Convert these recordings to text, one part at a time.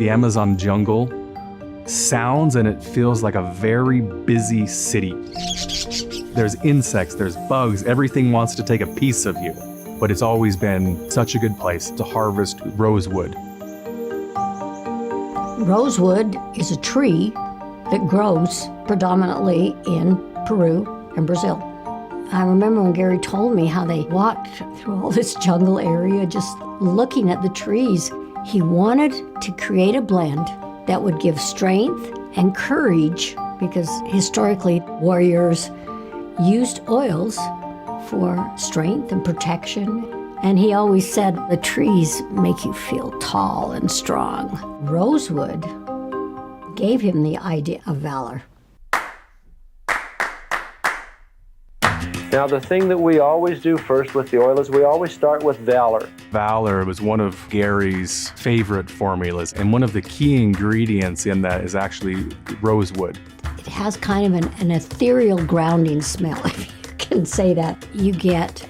The Amazon jungle sounds and it feels like a very busy city. There's insects, there's bugs, everything wants to take a piece of you. But it's always been such a good place to harvest rosewood. Rosewood is a tree that grows predominantly in Peru and Brazil. I remember when Gary told me how they walked through all this jungle area just looking at the trees. He wanted to create a blend that would give strength and courage, because historically warriors used oils for strength and protection. And he always said the trees make you feel tall and strong. Rosewood gave him the idea of Valor. Now, the thing that we always do first with the oil is we always start with Valor. Valor was one of Gary's favorite formulas, and one of the key ingredients in that is actually rosewood. It has kind of an ethereal grounding smell, if you can say that. You get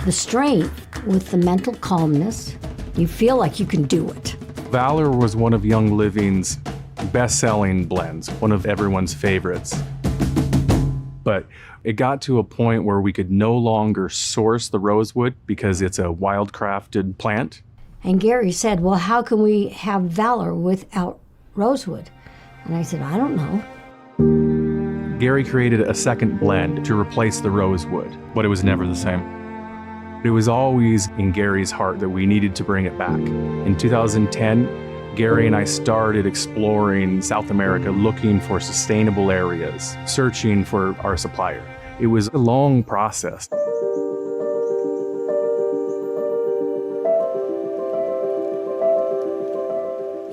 the strength with the mental calmness. You feel like you can do it. Valor was one of Young Living's best-selling blends, one of everyone's favorites. But it got to a point where we could no longer source the rosewood because it's a wild-crafted plant. And Gary said, well, how can we have Valor without rosewood? And I said, I don't know. Gary created a second blend to replace the rosewood, but it was never the same. It was always in Gary's heart that we needed to bring it back. In 2010, Gary and I started exploring South America, looking for sustainable areas, searching for our supplier. It was a long process.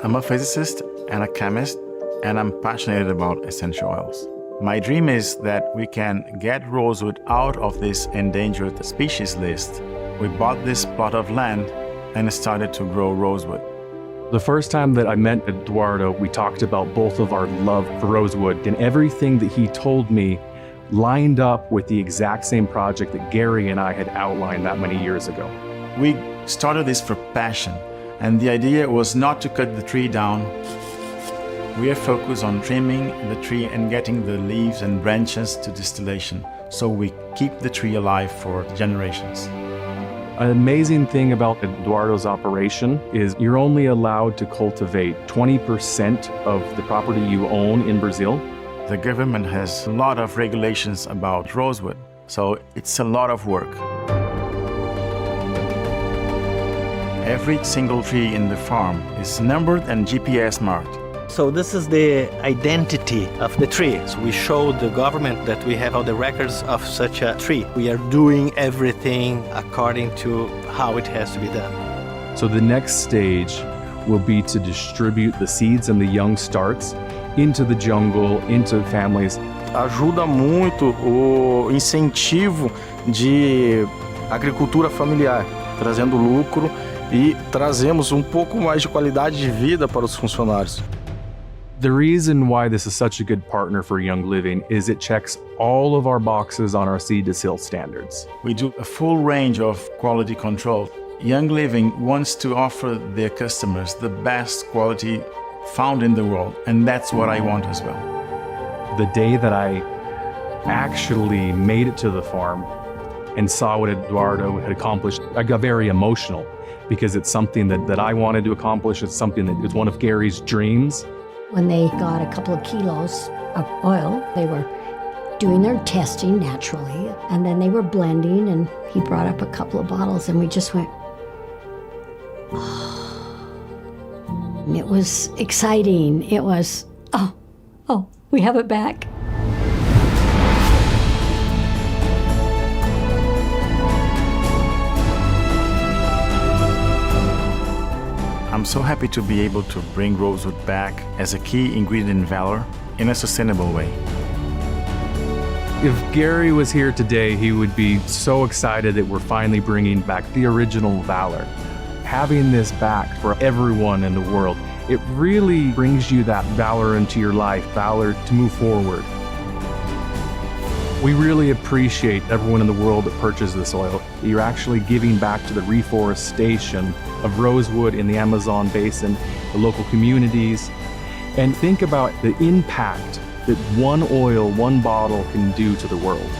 I'm a physicist and a chemist, and I'm passionate about essential oils. My dream is that we can get rosewood out of this endangered species list. We bought this plot of land and started to grow rosewood. The first time that I met Eduardo, we talked about both of our love for rosewood, and everything that he told me lined up with the exact same project that Gary and I had outlined that many years ago. We started this for passion, and the idea was not to cut the tree down. We are focused on trimming the tree and getting the leaves and branches to distillation, so we keep the tree alive for generations. An amazing thing about Eduardo's operation is you're only allowed to cultivate 20% of the property you own in Brazil. The government has a lot of regulations about rosewood, so it's a lot of work. Every single tree in the farm is numbered and GPS marked. So this is the identity of the tree. So we show the government that we have all the records of such a tree. We are doing everything according to how it has to be done. So the next stage will be to distribute the seeds and the young starts into the jungle, into families. Ajuda muito o incentivo de agricultura familiar, trazendo lucro e trazemos pouco mais de qualidade de vida para os funcionários. The reason why this is such a good partner for Young Living is it checks all of our boxes on our seed to seal standards. We do a full range of quality control. Young Living wants to offer their customers the best quality found in the world, and that's what I want as well. The day that I actually made it to the farm and saw what Eduardo had accomplished, I got very emotional because it's something that I wanted to accomplish. It's something that is one of Gary's dreams. When they got a couple of kilos of oil, they were doing their testing naturally, and then they were blending, and he brought up a couple of bottles, and we just went, oh. And it was exciting. It was, oh, we have it back. I'm so happy to be able to bring rosewood back as a key ingredient in Valor in a sustainable way. If Gary was here today, he would be so excited that we're finally bringing back the original Valor. Having this back for everyone in the world, it really brings you that Valor into your life, Valor to move forward. We really appreciate everyone in the world that purchases this oil. You're actually giving back to the reforestation of Rosewood in the Amazon basin, the local communities, and think about the impact that one oil, one bottle can do to the world.